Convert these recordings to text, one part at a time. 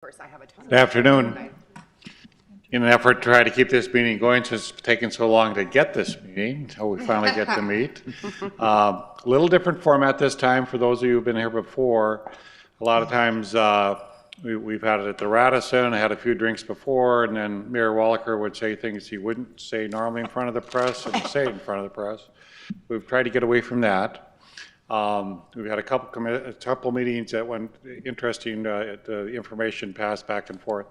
Of course, I have a ton of Good afternoon. In an effort to try to keep this meeting going, since it's taken so long to get this meeting, until we finally get to meet. A little different format this time for those of you who've been here before. A lot of times we've had it at the Radisson, had a few drinks before, and then Mayor Wallaker would say things he wouldn't say normally in front of the press and say it in front of the press. We've tried to get away from that. We've had a couple meetings that went interesting, the information passed back and forth.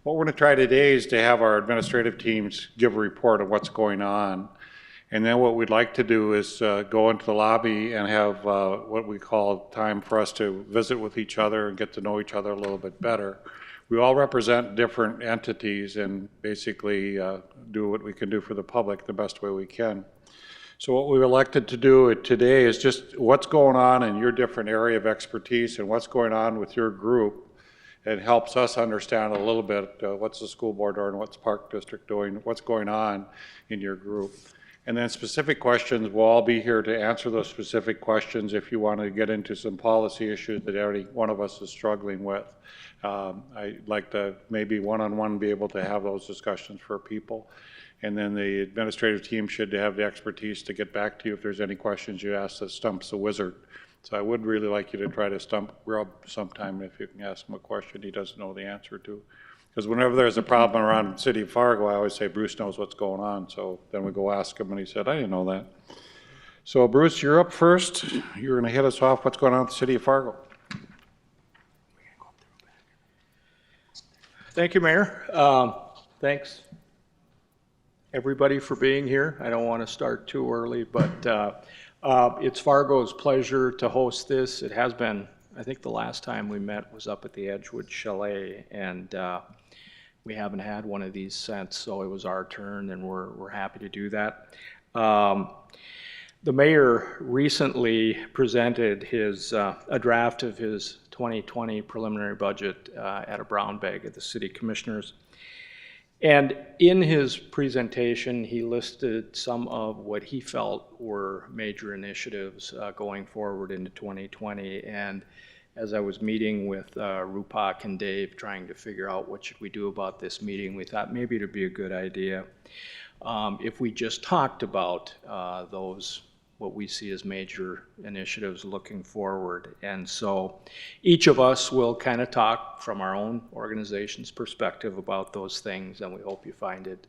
What we're going to try today is to have our administrative teams give a report of what's going on. And then what we'd like to do is go into the lobby and have what we call time for us to visit with each other and get to know each other a little bit better. We all represent different entities and basically do what we can do for the public the best way we can. So what we've elected to do today is just what's going on in your different area of expertise and what's going on with your group. It helps us understand a little bit what's the school board doing, what's Park District doing, what's going on in your group. And then specific questions, we'll all be here to answer those specific questions if you want to get into some policy issues that every one of us is struggling with. I'd like to maybe one-on-one be able to have those discussions for people. And then the administrative team should have the expertise to get back to you if there's any questions you ask that stumps the wizard. So I would really like you to try to stump Rob sometime if you can ask him a question he doesn't know the answer to. Because whenever there's a problem around the city of Fargo, I always say, Bruce knows what's going on. So then we go ask him and he said, I didn't know that. So Bruce, you're up first. You're going to hit us off what's going on with the city of Fargo. Thank you, Mayor. Thanks everybody for being here. I don't want to start too early, but it's Fargo's pleasure to host this. It has been, I think the last time we met was up at the Edgewood Chalet, and we haven't had one of these since, so it was our turn, and we're happy to do that. The mayor recently presented a draft of his 2020 preliminary budget at a brown bag at the city commissioners. And in his presentation, he listed some of what he felt were major initiatives going forward into 2020. And as I was meeting with Rupak and Dave, trying to figure out what should we do about this meeting, we thought maybe it'd be a good idea if we just talked about those what we see as major initiatives looking forward. And so each of us will kind of talk from our own organization's perspective about those things, and we hope you find it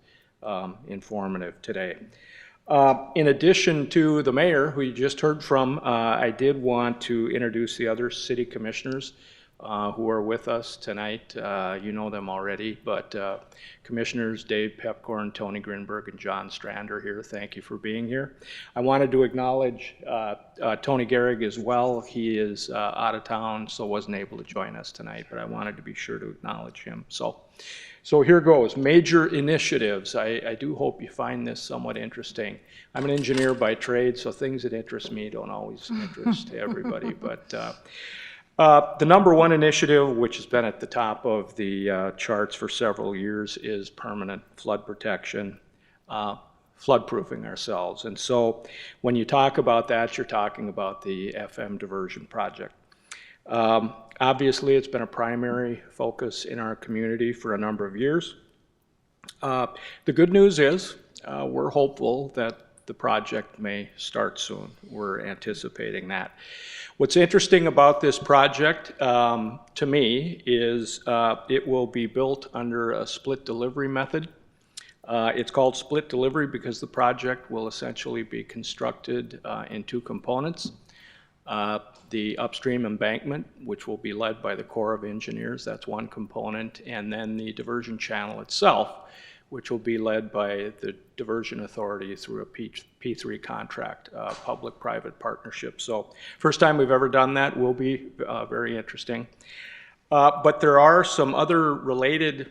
informative today. In addition to the mayor, who you just heard from, I did want to introduce the other city commissioners who are with us tonight. You know them already, but Commissioners Dave Pepcorn, Tony Grinberg, and John Strand are here. Thank you for being here. I wanted to acknowledge Tony Gehrig as well. He is out of town, so wasn't able to join us tonight, but I wanted to be sure to acknowledge him. So here goes, major initiatives. I do hope you find this somewhat interesting. I'm an engineer by trade, so things that interest me don't always interest everybody, but the number one initiative, which has been at the top of the charts for several years, is permanent flood protection, flood-proofing ourselves. And so when you talk about that, you're talking about the FM diversion project. Obviously, it's been a primary focus in our community for a number of years. The good news is we're hopeful that the project may start soon. We're anticipating that. What's interesting about this project, to me, is it will be built under a split delivery method. It's called split delivery because the project will essentially be constructed in two components. The upstream embankment, which will be led by the Corps of Engineers, that's one component, and then the diversion channel itself, which will be led by the Diversion Authority through a P3 contract, public-private partnership. So first time we've ever done that, will be very interesting. But there are some other related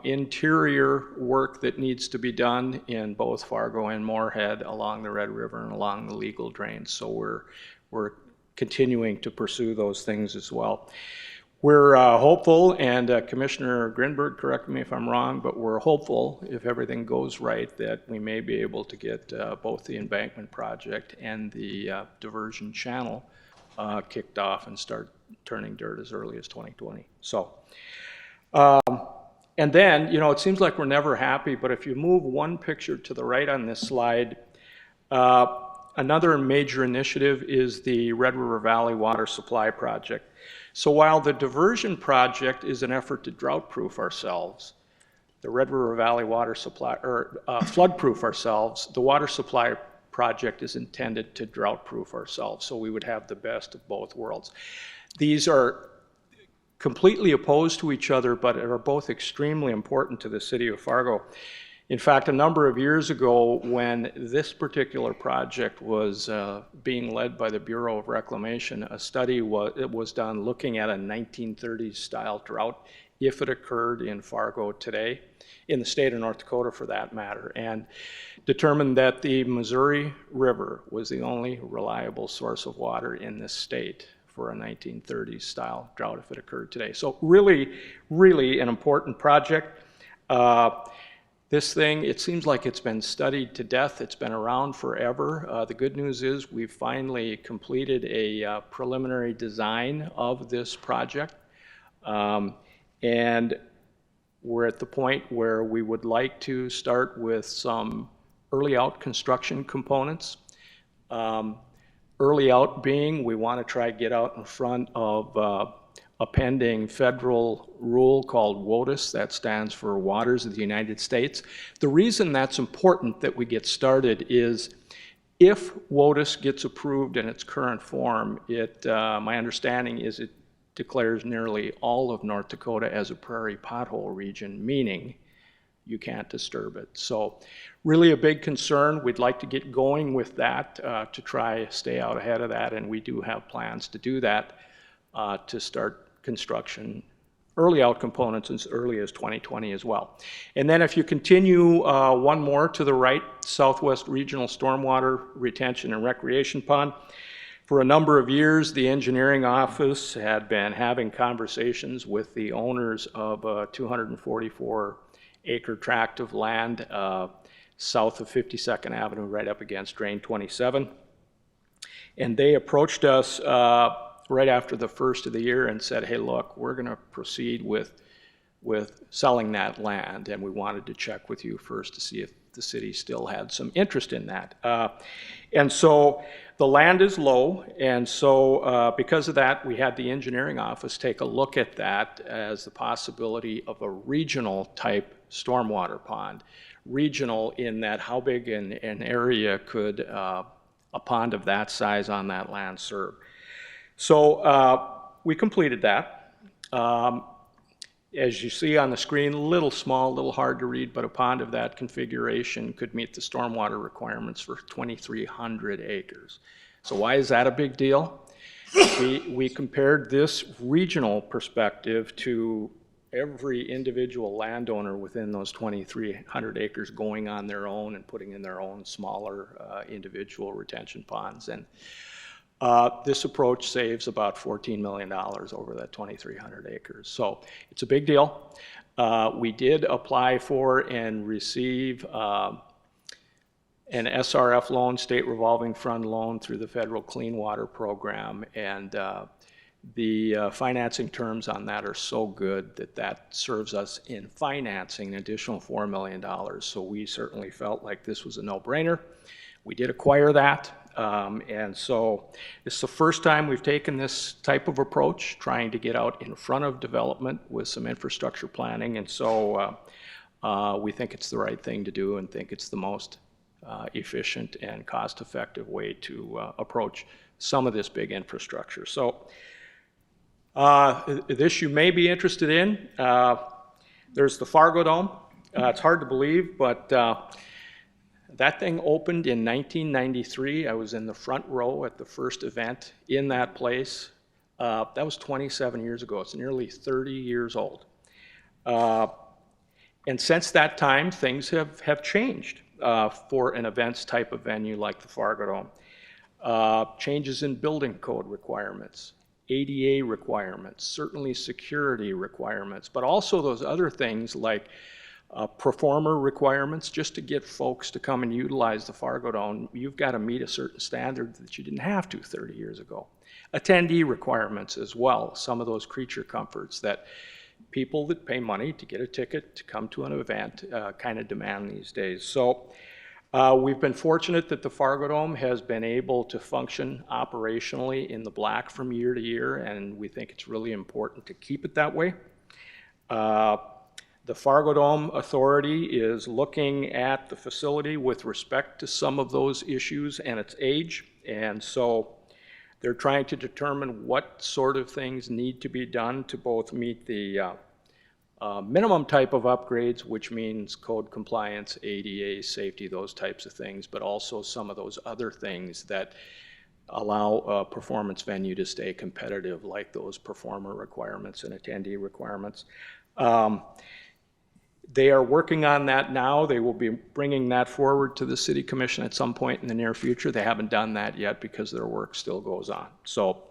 interior work that needs to be done in both Fargo and Moorhead along the Red River and along the legal drains. So we're continuing to pursue those things as well. We're hopeful, and Commissioner Grinberg, correct me if I'm wrong, but we're hopeful, if everything goes right, that we may be able to get both the embankment project and the diversion channel kicked off and start turning dirt as early as 2020. So And then, it seems like we're never happy, but if you move one picture to the right on this slide, another major initiative is the Red River Valley Water Supply Project. So while the diversion project is an effort to drought-proof ourselves, the Red River Valley Water Supply, or flood-proof ourselves, the water supply project is intended to drought-proof ourselves, so we would have the best of both worlds. These are completely opposed to each other, but are both extremely important to the city of Fargo. In fact, a number of years ago, when this particular project was being led by the Bureau of Reclamation, a study was done looking at a 1930s style drought, if it occurred in Fargo today, in the state of North Dakota for that matter, and determined that the Missouri River was the only reliable source of water in this state for a 1930s style drought if it occurred today. So really, really an important project. This thing, it seems like it's been studied to death. It's been around forever. The good news is we've finally completed a preliminary design of this project. And we're at the point where we would like to start with some early out construction components. Early out being, we want to try to get out in front of a pending federal rule called WOTUS, that stands for Waters of the United States. The reason that's important that we get started is if WOTUS gets approved in its current form, my understanding is it declares nearly all of North Dakota as a prairie pothole region, meaning you can't disturb it. So really a big concern. We'd like to get going with that to try to stay out ahead of that, and we do have plans to do that to start construction, early out components as early as 2020 as well. And then if you continue one more to the right, Southwest Regional Stormwater Retention and Recreation Pond. For a number of years, the engineering office had been having conversations with the owners of a 244-acre tract of land south of 52nd Avenue, right up against Drain 27. And they approached us right after the first of the year and said, hey, look, we're going to proceed with selling that land, and we wanted to check with you first to see if the city still had some interest in that. And so the land is low, and so because of that, we had the engineering office take a look at that as the possibility of a regional type stormwater pond. Regional in that how big an area could a pond of that size on that land serve. So we completed that. As you see on the screen, a little small, a little hard to read, but a pond of that configuration could meet the stormwater requirements for 2,300 acres. So why is that a big deal? We compared this regional perspective to every individual landowner within those 2,300 acres going on their own and putting in their own smaller individual retention ponds. And this approach saves about $14 million over that 2,300 acres. So it's a big deal. We did apply for and receive an SRF loan, State Revolving Fund loan, through the Federal Clean Water Program. And the financing terms on that are so good that serves us in financing an additional $4 million. So we certainly felt like this was a no-brainer. We did acquire that. And so it's the first time we've taken this type of approach, trying to get out in front of development with some infrastructure planning. And so we think it's the right thing to do and think it's the most efficient and cost-effective way to approach some of this big infrastructure. So this you may be interested in. There's the Fargo Dome. It's hard to believe, but that thing opened in 1993. I was in the front row at the first event in that place. That was 27 years ago. It's nearly 30 years old. And since that time, things have changed for an events type of venue like the Fargo Dome. Changes in building code requirements, ADA requirements, certainly security requirements, but also those other things like performer requirements. Just to get folks to come and utilize the Fargo Dome, you've got to meet a certain standard that you didn't have to 30 years ago. Attendee requirements as well, some of those creature comforts that people that pay money to get a ticket to come to an event kind of demand these days. So we've been fortunate that the Fargo Dome has been able to function operationally in the black from year to year, and we think it's really important to keep it that way. The Fargo Dome Authority is looking at the facility with respect to some of those issues and its age, and so they're trying to determine what sort of things need to be done to both meet the minimum type of upgrades, which means code compliance, ADA, safety, those types of things, but also some of those other things that allow a performance venue to stay competitive, like those performer requirements and attendee requirements. They are working on that now. They will be bringing that forward to the City Commission at some point in the near future. They haven't done that yet because their work still goes on. So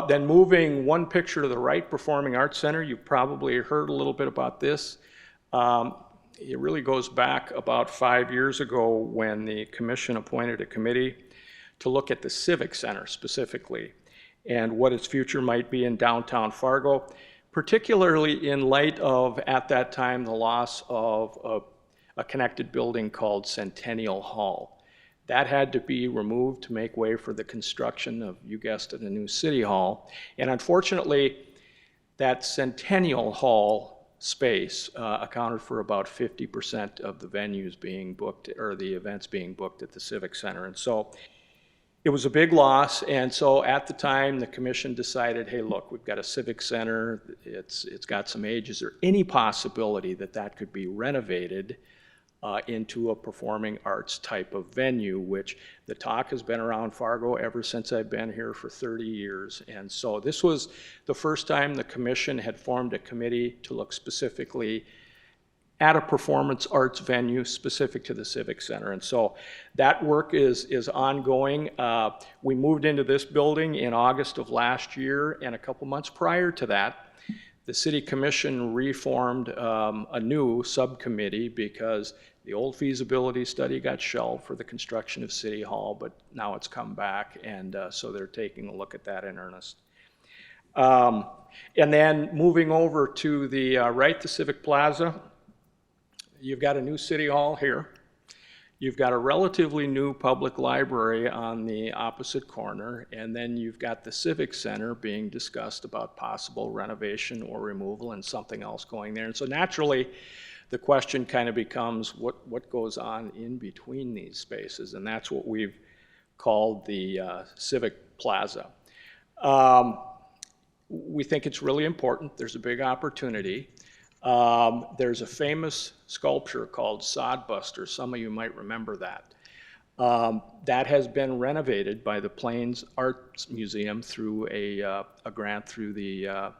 then moving one picture to the right, Performing Arts Center, you've probably heard a little bit about this. It really goes back about 5 years ago when the commission appointed a committee to look at the Civic Center specifically and what its future might be in downtown Fargo, particularly in light of, at that time, the loss of a connected building called Centennial Hall. That had to be removed to make way for the construction of, you guessed it, a new city hall. And unfortunately, that Centennial Hall space accounted for about 50% of the venues being booked, or the events being booked at the Civic Center. And so it was a big loss, and so at the time, the commission decided, hey, look, we've got a civic center, it's got some age. Is there any possibility that that could be renovated into a performing arts type of venue, which the talk has been around Fargo ever since I've been here for 30 years. And so this was the first time the commission had formed a committee to look specifically at a performance arts venue specific to the Civic Center. And so that work is ongoing. We moved into this building in August of last year, and a couple months prior to that, the City Commission reformed a new subcommittee because the old feasibility study got shelved for the construction of City Hall, but now it's come back, and so they're taking a look at that in earnest. And then moving over to the right, the Civic Plaza, you've got a new City Hall here. You've got a relatively new public library on the opposite corner, and then you've got the Civic Center being discussed about possible renovation or removal and something else going there. And so naturally, the question kind of becomes what goes on in between these spaces, and that's what we've called the Civic Plaza. We think it's really important. There's a big opportunity. There's a famous sculpture called Sodbuster. Some of you might remember that. That has been renovated by the Plains Arts Museum through a grant through the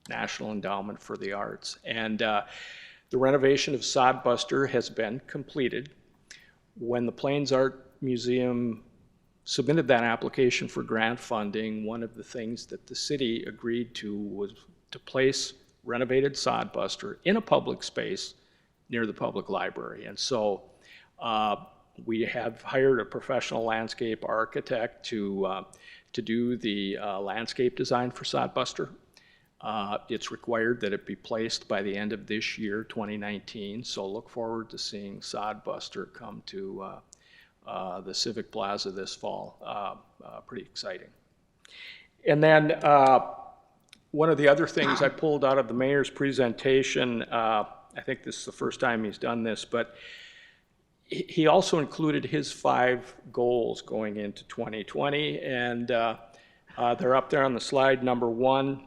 National Endowment for the Arts. And the renovation of Sodbuster has been completed. When the Plains Art Museum submitted that application for grant funding, one of the things that the city agreed to was to place renovated Sodbuster in a public space near the public library. And so we have hired a professional landscape architect to do the landscape design for Sodbuster. It's required that it be placed by the end of this year, 2019, so look forward to seeing Sodbuster come to the Civic Plaza this fall. Pretty exciting. And then one of the other things I pulled out of the mayor's presentation, I think this is the first time he's done this, but he also included his 5 goals going into 2020, and they're up there on the slide. Number 1,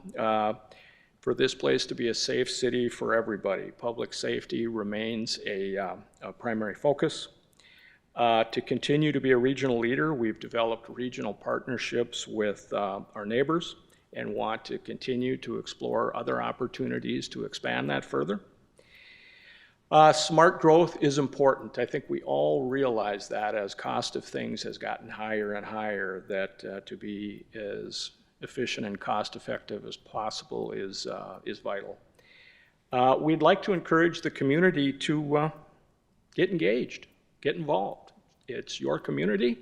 for this place to be a safe city for everybody. Public safety remains a primary focus. To continue to be a regional leader, we've developed regional partnerships with our neighbors and want to continue to explore other opportunities to expand that further. Smart growth is important. I think we all realize that as cost of things has gotten higher and higher, that to be as efficient and cost effective as possible is vital. We'd like to encourage the community to get engaged, get involved. It's your community,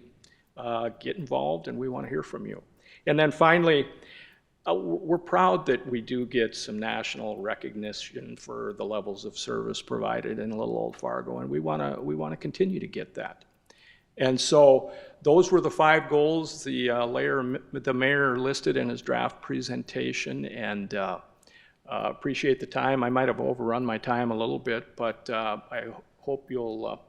get involved, and we want to hear from you. And then finally, we're proud that we do get some national recognition for the levels of service provided in little old Fargo, and we want to continue to get that. And so those were the 5 goals the mayor listed in his draft presentation, and appreciate the time. I might have overrun my time a little bit, but I hope you'll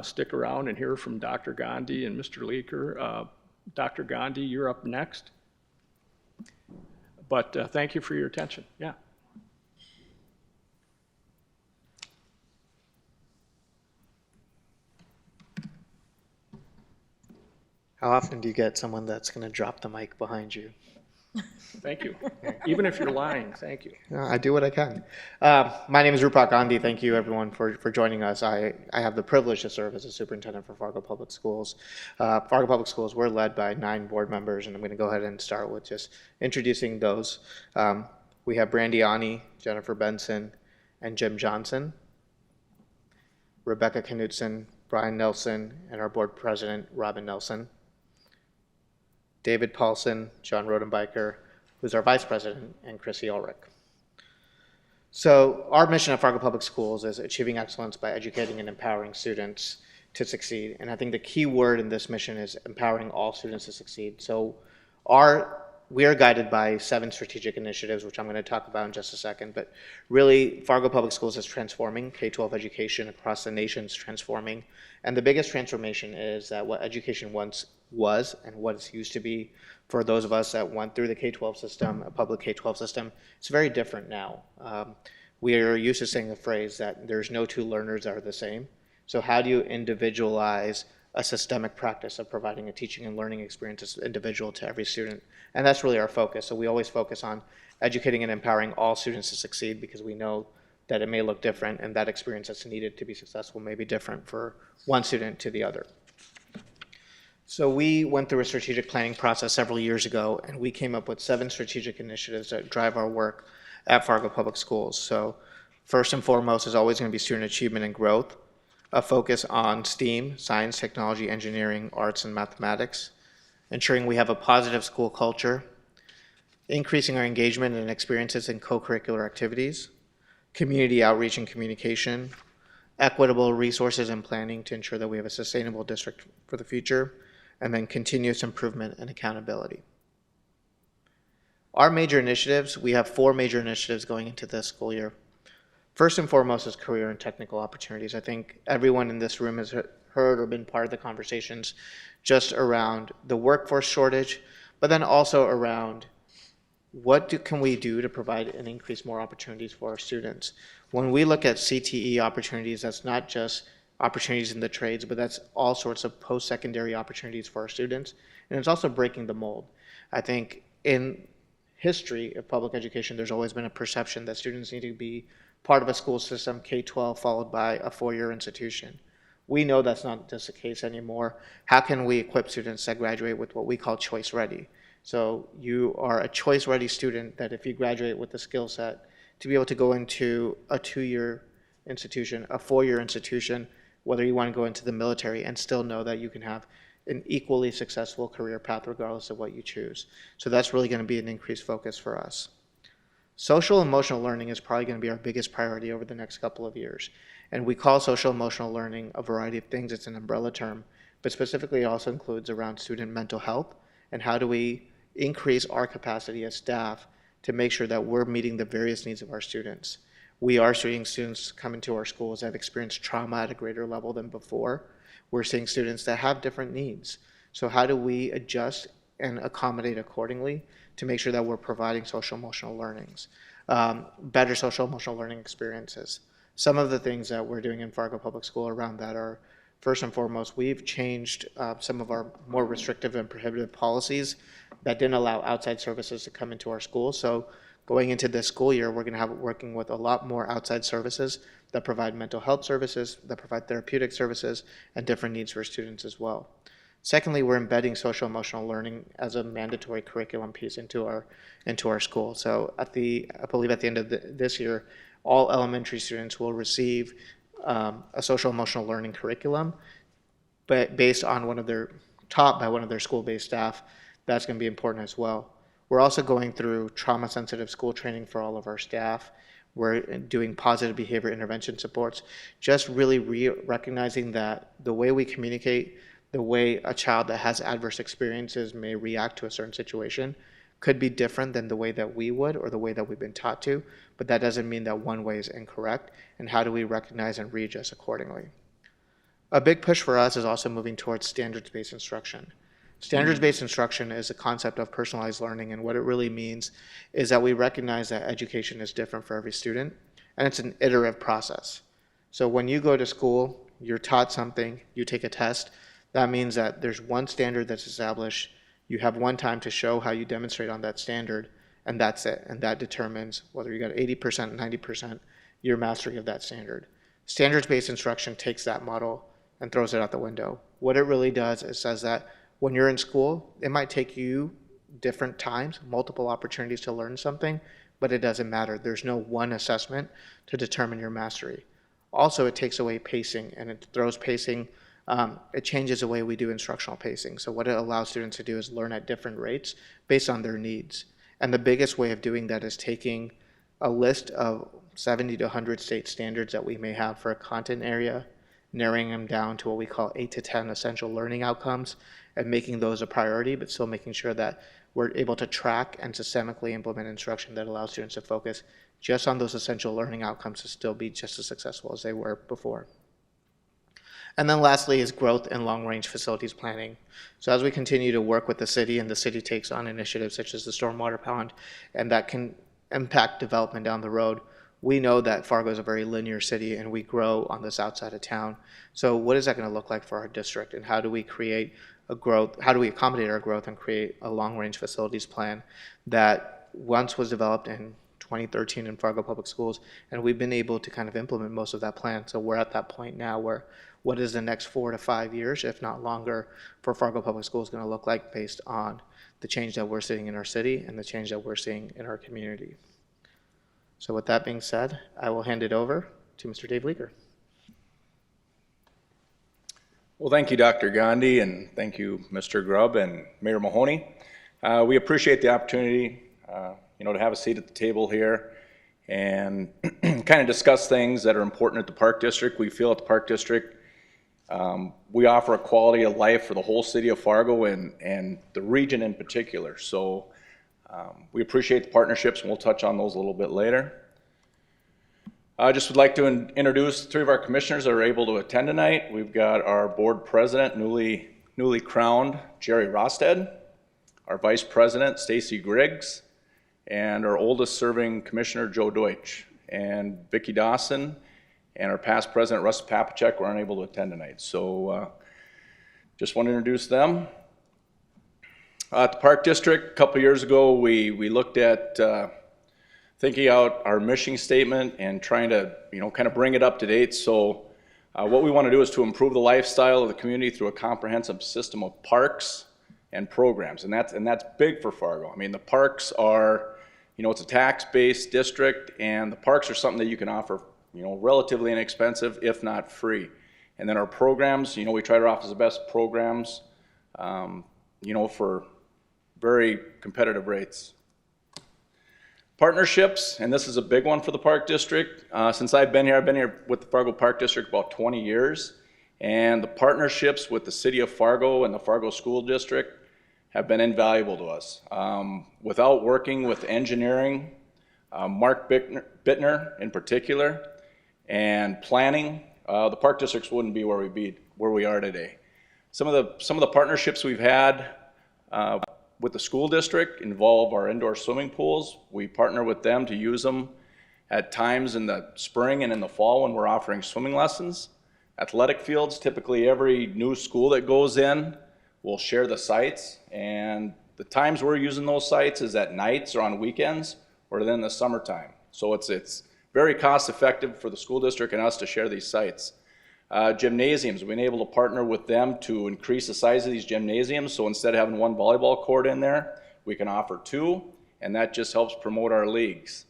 stick around and hear from Dr. Gandhi and Mr. Leaker. Dr. Gandhi, you're up next. But thank you for your attention. Yeah. How often do you get someone that's going to drop the mic behind you? Thank you. Even if you're lying, thank you. I do what I can. My name is Rupak Gandhi. Thank you, everyone, for joining us. I have the privilege to serve as a superintendent for Fargo Public Schools. Fargo Public Schools, we're led by 9 board members, and I'm going to go ahead and start with just introducing those. We have Brandy Ani, Jennifer Benson, and Jim Johnson, Rebecca Knutson, Brian Nelson, and our board president, Robin Nelson. David Paulson, John Rodenbiker, who's our vice president, and Chrissy Ulrich. So our mission at Fargo Public Schools is achieving excellence by educating and empowering students to succeed. And I think the key word in this mission is empowering all students to succeed. So we are guided by 7 strategic initiatives, which I'm going to talk about in just a second. But really, Fargo Public Schools is transforming. K-12 education across the nation is transforming. And the biggest transformation is that what education once was and what it used to be for those of us that went through the K-12 system, a public K-12 system, it's very different now. We are used to saying the phrase that there's no 2 learners that are the same. So how do you individualize a systemic practice of providing a teaching and learning experience as individual to every student? And that's really our focus. So we always focus on educating and empowering all students to succeed, because we know that it may look different, and that experience that's needed to be successful may be different for one student to the other. So we went through a strategic planning process several years ago, and we came up with 7 strategic initiatives that drive our work at Fargo Public Schools. So first and foremost is always going to be student achievement and growth, a focus on STEAM, science, technology, engineering, arts, and mathematics, ensuring we have a positive school culture, increasing our engagement and experiences in co-curricular activities, community outreach and communication, equitable resources and planning to ensure that we have a sustainable district for the future, and then continuous improvement and accountability. Our major initiatives, we have 4 major initiatives going into this school year. First and foremost is career and technical opportunities. I think everyone in this room has heard or been part of the conversations just around the workforce shortage, but then also around can we do to provide and increase more opportunities for our students. When we look at CTE opportunities, that's not just opportunities in the trades, but that's all sorts of post-secondary opportunities for our students. And it's also breaking the mold. I think in history of public education, there's always been a perception that students need to be part of a school system, K-12, followed by a 4-year institution. We know that's not just the case anymore. How can we equip students that graduate with what we call choice ready? So you are a choice ready student that if you graduate with the skill set to be able to go into a 2-year institution, a 4-year institution, whether you want to go into the military, and still know that you can have an equally successful career path regardless of what you choose. So that's really going to be an increased focus for us. Social emotional learning is probably going to be our biggest priority over the next couple of years. And we call social emotional learning a variety of things. It's an umbrella term, but specifically it also includes around student mental health and how do we increase our capacity as staff to make sure that we're meeting the various needs of our students. We are seeing students come into our schools that have experienced trauma at a greater level than before. We're seeing students that have different needs. So how do we adjust and accommodate accordingly to make sure that we're providing social emotional learnings, better social emotional learning experiences? Some of the things that we're doing in Fargo Public School around that are, first and foremost, we've changed some of our more restrictive and prohibitive policies that didn't allow outside services to come into our schools. So going into this school year, we're going to have working with a lot more outside services that provide mental health services, that provide therapeutic services, and different needs for students as well. Secondly, we're embedding social emotional learning as a mandatory curriculum piece into our school. So I believe at the end of this year, all elementary students will receive a social emotional learning curriculum, but based on taught by one of their school-based staff. That's going to be important as well. We're also going through trauma-sensitive school training for all of our staff. We're doing positive behavior intervention supports, just really recognizing that the way we communicate, the way a child that has adverse experiences may react to a certain situation could be different than the way that we would or the way that we've been taught to, but that doesn't mean that one way is incorrect, and how do we recognize and readjust accordingly. A big push for us is also moving towards standards-based instruction. Standards-based instruction is a concept of personalized learning, and what it really means is that we recognize that education is different for every student, and it's an iterative process. So when you go to school, you're taught something, you take a test, that means that there's one standard that's established, you have one time to show how you demonstrate on that standard, and that's it, and that determines whether you got 80%, 90%, your mastery of that standard. Standards-based instruction takes that model and throws it out the window. What it really does is says that when you're in school, it might take you different times, multiple opportunities to learn something, but it doesn't matter. There's no one assessment to determine your mastery. Also, it takes away pacing, and it throws pacing, it changes the way we do instructional pacing. So what it allows students to do is learn at different rates based on their needs. And the biggest way of doing that is taking a list of 70 to 100 state standards that we may have for a content area, narrowing them down to what we call 8 to 10 essential learning outcomes, and making those a priority, but still making sure that we're able to track and systemically implement instruction that allows students to focus just on those essential learning outcomes to still be just as successful as they were before. And then lastly is growth and long-range facilities planning. So as we continue to work with the city, and the city takes on initiatives such as the stormwater pond, and that can impact development down the road, we know that Fargo is a very linear city and we grow on the south side of town. So what is that going to look like for our district, and how do we create a growth, how do we accommodate our growth and create a long-range facilities plan that once was developed in 2013 in Fargo Public Schools, and we've been able to kind of implement most of that plan. So we're at that point now where what is the next 4 to 5 years, if not longer, for Fargo Public Schools going to look like based on the change that we're seeing in our city and the change that we're seeing in our community. So with that being said, I will hand it over to Mr. Dave Leaker. Well, thank you, Dr. Gandhi, and thank you, Mr. Grubb and Mayor Mahoney. We appreciate the opportunity, to have a seat at the table here and kind of discuss things that are important at the Park District. We feel at the Park District we offer a quality of life for the whole city of Fargo and the region in particular. So we appreciate the partnerships, and we'll touch on those a little bit later. I just would like to introduce 3 of our commissioners that are able to attend tonight. We've got our board president, newly crowned, Jerry Rosted, our vice president, Stacy Griggs, and our oldest serving commissioner, Joe Deutsch, and Vicki Dawson, and our past president, Russ Papacek, were unable to attend tonight. So just want to introduce them. At the Park District, a couple years ago, we looked at thinking out our mission statement and trying to, kind of bring it up to date. So what we want to do is to improve the lifestyle of the community through a comprehensive system of parks and programs, and that's big for Fargo. I mean, the parks are, it's a tax-based district, and the parks are something that you can offer, relatively inexpensive, if not free. And then our programs, we try to offer the best programs, for very competitive rates. Partnerships, and this is a big one for the Park District. Since I've been here with the Fargo Park District about 20 years, and the partnerships with the City of Fargo and the Fargo School District have been invaluable to us. Without working with engineering, Mark Bittner in particular, and planning, the Park Districts wouldn't be where we are today. Some of the partnerships we've had with the school district involve our indoor swimming pools. We partner with them to use them at times in the spring and in the fall when we're offering swimming lessons. Athletic fields, typically every new school that goes in will share the sites, and the times we're using those sites is at nights or on weekends or then in the summertime. So it's very cost effective for the school district and us to share these sites. Gymnasiums, we've been able to partner with them to increase the size of these gymnasiums, so instead of having 1 volleyball court in there, we can offer 2, and that just helps promote our leagues.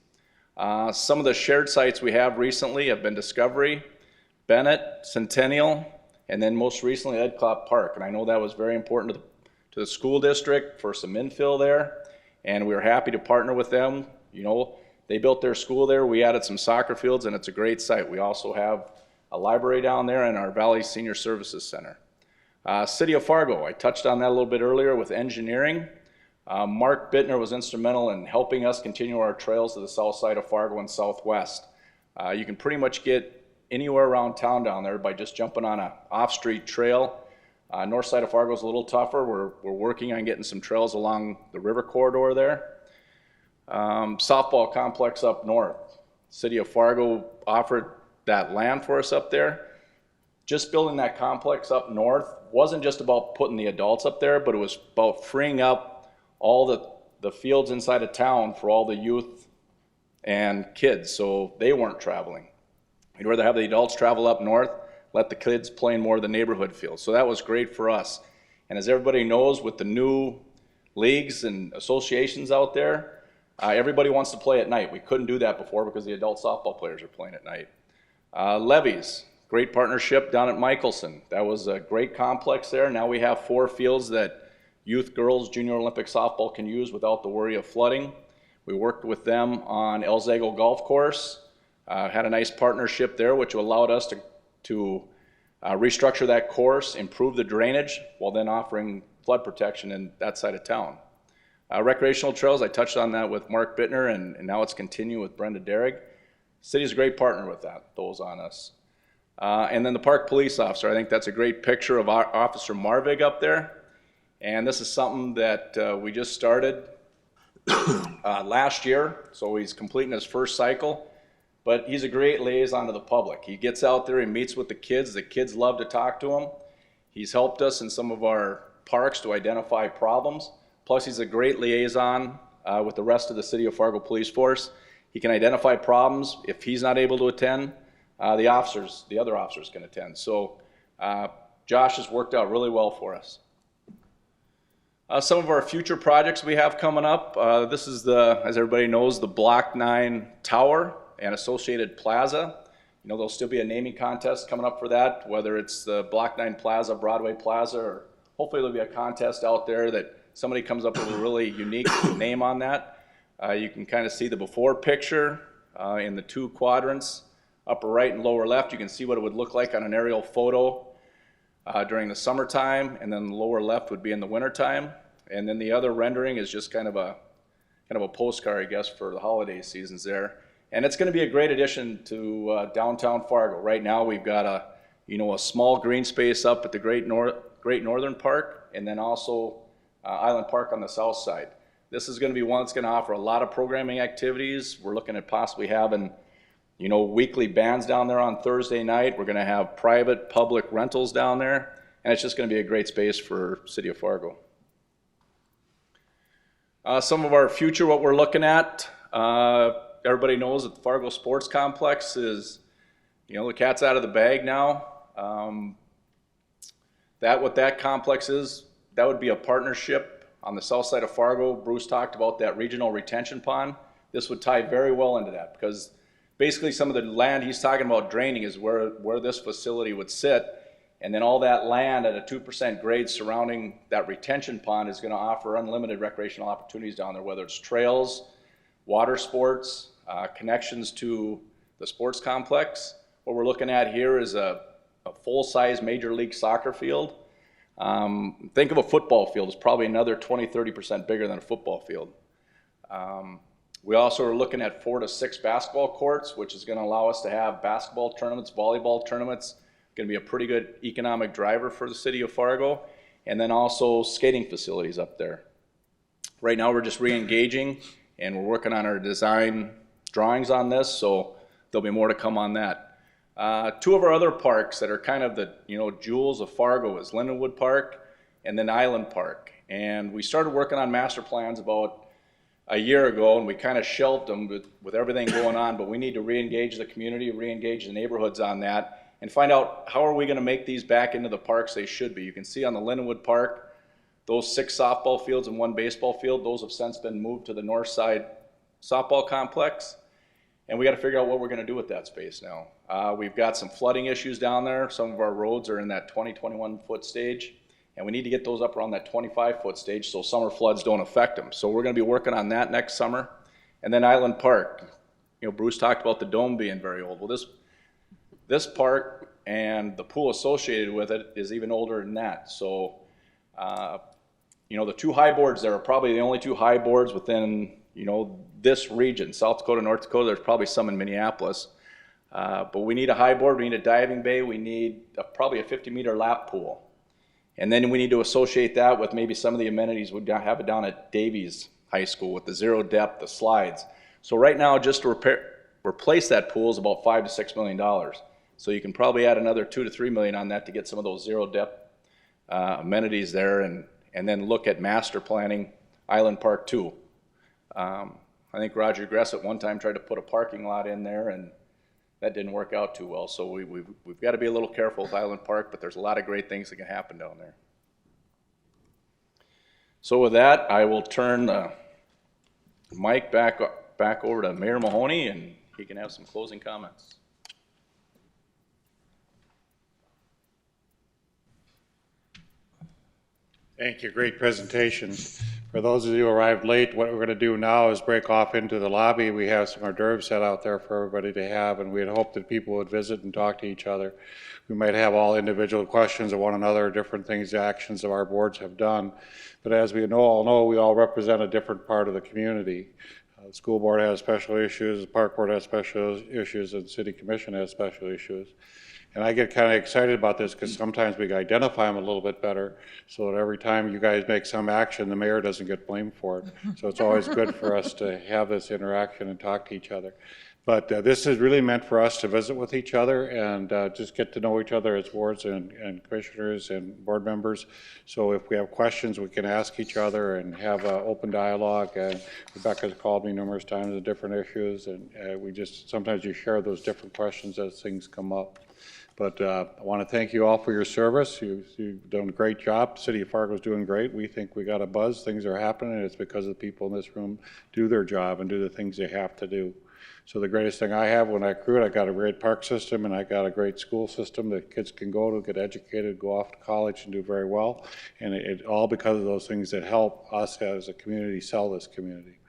Some of the shared sites we have recently have been Discovery, Bennett, Centennial, and then most recently Ed Klopp Park, and I know that was very important to the school district for some infill there, and we were happy to partner with them. They built their school there. We added some soccer fields, and it's a great site. We also have a library down there and our Valley Senior Services Center. City of Fargo, I touched on that a little bit earlier with engineering. Mark Bittner was instrumental in helping us continue our trails to the south side of Fargo and southwest. You can pretty much get anywhere around town down there by just jumping on a off-street trail. North side of Fargo is a little tougher. We're working on getting some trails along the river corridor there. Softball complex up north. City of Fargo offered that land for us up there. Just building that complex up north wasn't just about putting the adults up there, but it was about freeing up all the fields inside of town for all the youth and kids, so they weren't traveling. We'd rather have the adults travel up north, let the kids play in more of the neighborhood fields. So that was great for us. And as everybody knows, with the new leagues and associations out there, everybody wants to play at night. We couldn't do that before because the adult softball players are playing at night. Levies, great partnership down at Michelson. That was a great complex there. Now we have 4 fields that youth, girls, junior Olympic softball can use without the worry of flooding. We worked with them on El Zago Golf Course. Had a nice partnership there, which allowed us to restructure that course, improve the drainage, while then offering flood protection in that side of town. Recreational trails, I touched on that with Mark Bittner, and now it's continuing with Brenda Derrig. City's a great partner with those on us. And then the park police officer, I think that's a great picture of our Officer Marvig up there. And this is something that we just started last year, so he's completing his first cycle. But he's a great liaison to the public. He gets out there, he meets with the kids. The kids love to talk to him. He's helped us in some of our parks to identify problems. Plus, he's a great liaison with the rest of the City of Fargo Police Force. He can identify problems. If he's not able to attend, the other officers can attend. So Josh has worked out really well for us. Some of our future projects we have coming up. This is as everybody knows, the Block 9 Tower and Associated Plaza. There'll still be a naming contest coming up for that, whether it's the Block 9 Plaza, Broadway Plaza, or hopefully there'll be a contest out there that somebody comes up with a really unique name on that. You can kind of see the before picture in the 2 quadrants, upper right and lower left. You can see what it would look like on an aerial photo during the summertime, and then the lower left would be in the wintertime. And then the other rendering is just kind of a postcard, I guess, for the holiday seasons there. And it's going to be a great addition to downtown Fargo. Right now we've got a small green space up at the Great Northern Park, and then also Island Park on the south side. This is going to be one that's going to offer a lot of programming activities. We're looking at possibly having weekly bands down there on Thursday night. We're going to have private, public rentals down there, and it's just going to be a great space for City of Fargo. Some of our future, what we're looking at, everybody knows that the Fargo Sports Complex is, the cat's out of the bag now. What that complex is, that would be a partnership on the south side of Fargo. Bruce talked about that regional retention pond. This would tie very well into that, because basically some of the land he's talking about draining is where this facility would sit, and then all that land at a 2% grade surrounding that retention pond is going to offer unlimited recreational opportunities down there, whether it's trails, water sports, connections to the sports complex. What we're looking at here is a full-size Major League Soccer field. Think of a football field. It's probably another 20-30% bigger than a football field. We also are looking at 4 to 6 basketball courts, which is going to allow us to have basketball tournaments, volleyball tournaments. Going to be a pretty good economic driver for the City of Fargo. And then also skating facilities up there. Right now we're just re-engaging, and we're working on our design drawings on this, so there'll be more to come on that. 2 of our other parks that are kind of the jewels of Fargo is Lindenwood Park and then Island Park. And we started working on master plans about a year ago, and we kind of shelved them with everything going on, but we need to re-engage the community, re-engage the neighborhoods on that, and find out how are we going to make these back into the parks they should be. You can see on the Lindenwood Park, those 6 softball fields and 1 baseball field, those have since been moved to the north side softball complex. And we got to figure out what we're going to do with that space now. We've got some flooding issues down there. Some of our roads are in that 20-21 foot stage. And we need to get those up around that 25-foot stage so summer floods don't affect them. So we're going to be working on that next summer. And then Island Park. You know, Bruce talked about the dome being very old. Well, this park and the pool associated with it is even older than that. So, you know, the two high boards there are probably the only two high boards within, you know, this region, South Dakota, North Dakota. There's probably some in Minneapolis. But we need a high board, we need a diving bay, we need probably a 50-meter lap pool. And then we need to associate that with maybe some of the amenities we have it down at Davies High School with the zero depth, the slides. So right now, just to replace that pool is about $5 to $6 million. So you can probably add another $2 to $3 million on that to get some of those zero depth amenities there, and then look at master planning Island Park 2. I think Roger Gress at one time tried to put a parking lot in there, and that didn't work out too well. So we've got to be a little careful with Island Park, but there's a lot of great things that can happen down there. So with that, I will turn the mic back over to Mayor Mahoney, and he can have some closing comments. Thank you, great presentation. For those of you who arrived late, what we're going to do now is break off into the lobby. We have some hors d'oeuvres set out there for everybody to have, and we had hoped that people would visit and talk to each other. We might have all individual questions of one another, different things, actions that our boards have done. But as we all know, we all represent a different part of the community. The school board has special issues, the park board has special issues, and the city commission has special issues. And I get kind of excited about this because sometimes we identify them a little bit better so that every time you guys make some action, the mayor doesn't get blamed for it. So it's always good for us to have this interaction and talk to each other. But this is really meant for us to visit with each other and just get to know each other as boards and commissioners and board members. So if we have questions, we can ask each other and have an open dialogue. And Rebecca's called me numerous times on different issues, and we just, sometimes you share those different questions as things come up. But I want to thank you all for your service. You've done a great job. The city of Fargo is doing great. We think we got a buzz. Things are happening, and it's because the people in this room do their job and do the things they have to do. So the greatest thing I have when I accrued, I got a great park system and I got a great school system that kids can go to, get educated, go off to college and do very well. And it all because of those things that help us as a community sell this community.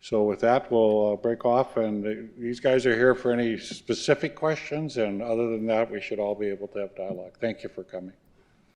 So with that, we'll break off, and these guys are here for any specific questions, and other than that, we should all be able to have dialogue. Thank you for coming.